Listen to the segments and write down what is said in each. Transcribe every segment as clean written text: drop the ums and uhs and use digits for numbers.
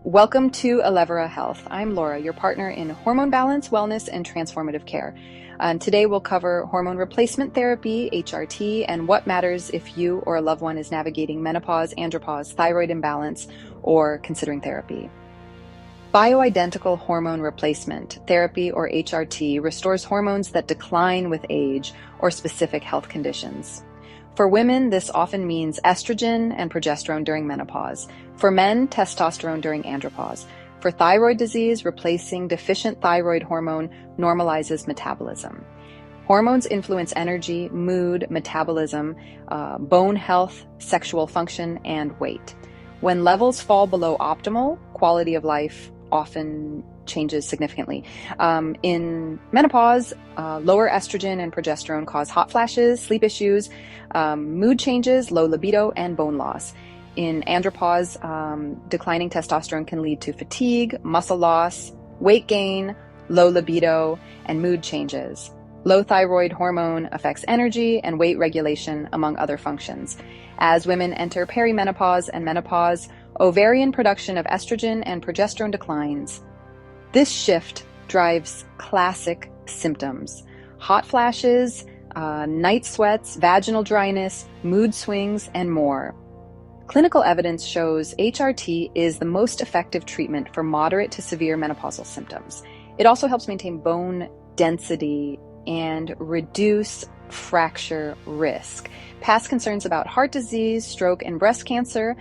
Welcome to Elevera Health. I'm Laura, your partner in hormone balance, wellness, and transformative care. And today we'll cover hormone replacement therapy, HRT, and what matters if you or a loved one is navigating menopause, andropause, thyroid imbalance, or considering therapy. Bioidentical hormone replacement therapy, or HRT, restores hormones that decline with age or specific health conditions. For women, this often means estrogen and progesterone during menopause. For men, testosterone during andropause. For thyroid disease, replacing deficient thyroid hormone normalizes metabolism. Hormones influence energy, mood, metabolism, bone health, sexual function, and weight. When levels fall below optimal, quality of life often changes significantly. In menopause, lower estrogen and progesterone cause hot flashes, sleep issues, mood changes, low libido, and bone loss. In andropause, declining testosterone can lead to fatigue, muscle loss, weight gain, low libido, and mood changes. Low thyroid hormone affects energy and weight regulation, among other functions. As women enter perimenopause and menopause, ovarian production of estrogen and progesterone declines. This shift drives classic symptoms: hot flashes, night sweats, vaginal dryness, mood swings, and more. Clinical evidence shows HRT is the most effective treatment for moderate to severe menopausal symptoms. It also helps maintain bone density and reduce fracture risk. Past concerns about heart disease, stroke, and breast cancer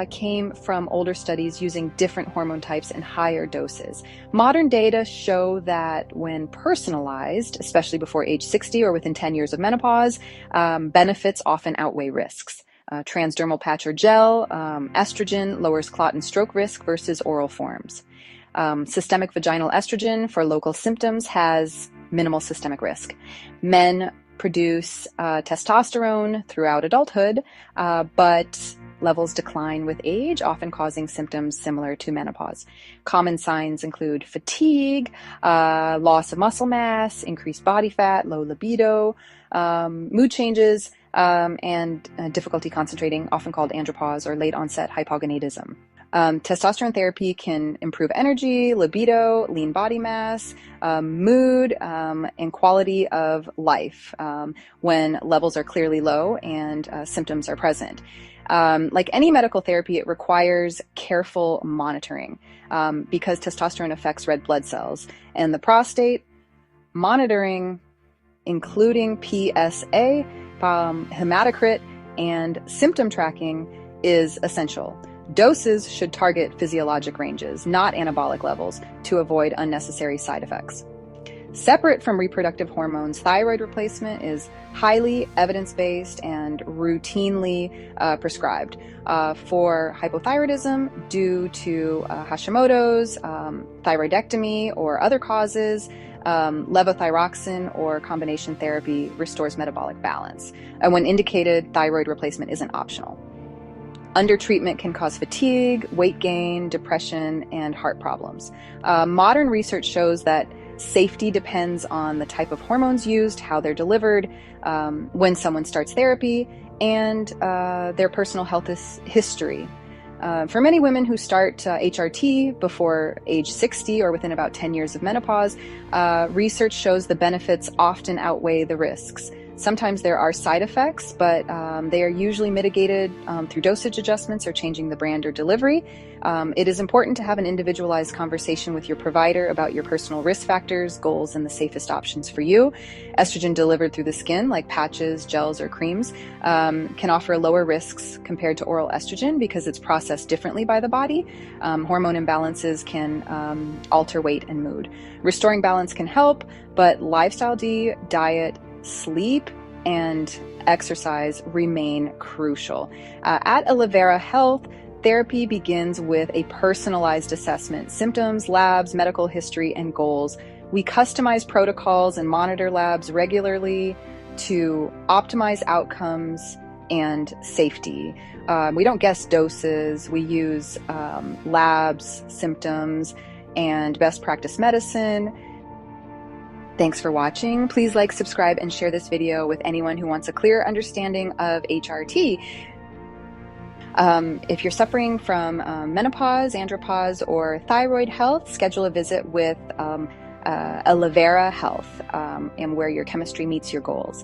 came from older studies using different hormone types and higher doses. Modern data show that when personalized, especially before age 60 or within 10 years of menopause, benefits often outweigh risks. Transdermal patch or gel, estrogen lowers clot and stroke risk versus oral forms. Systemic vaginal estrogen for local symptoms has minimal systemic risk. Men produce testosterone throughout adulthood, but levels decline with age, often causing symptoms similar to menopause. Common signs include fatigue, loss of muscle mass, increased body fat, low libido, mood changes, and difficulty concentrating, often called andropause or late onset hypogonadism. Testosterone therapy can improve energy, libido, lean body mass, mood, and quality of life when levels are clearly low and symptoms are present. Like any medical therapy, it requires careful monitoring because testosterone affects red blood cells and the prostate. Monitoring, including PSA, hematocrit, and symptom tracking, is essential. Doses should target physiologic ranges, not anabolic levels, to avoid unnecessary side effects. Separate from reproductive hormones, thyroid replacement is highly evidence-based and routinely prescribed for hypothyroidism due to Hashimoto's, thyroidectomy, or other causes. Levothyroxine or combination therapy restores metabolic balance. And when indicated, thyroid replacement isn't optional. Undertreatment can cause fatigue, weight gain, depression, and heart problems. Modern research shows that safety depends on the type of hormones used, how they're delivered, when someone starts therapy, and their personal health history. For many women who start HRT before age 60 or within about 10 years of menopause, research shows the benefits often outweigh the risks. Sometimes there are side effects, but they are usually mitigated through dosage adjustments or changing the brand or delivery. It is important to have an individualized conversation with your provider about your personal risk factors, goals, and the safest options for you. Estrogen delivered through the skin, like patches, gels, or creams, can offer lower risks compared to oral estrogen because it's processed differently by the body. Hormone imbalances can alter weight and mood. Restoring balance can help, but lifestyle, diet, sleep, and exercise remain crucial. At Elevera Health, therapy begins with a personalized assessment: symptoms, labs, medical history, and goals. We customize protocols and monitor labs regularly to optimize outcomes and safety. We don't guess doses. We use labs, symptoms, and best practice medicine. Thanks for watching. Please like, subscribe, and share this video with anyone who wants a clear understanding of HRT. If you're suffering from menopause, andropause, or thyroid health, schedule a visit with Elevera Health, and where your chemistry meets your goals.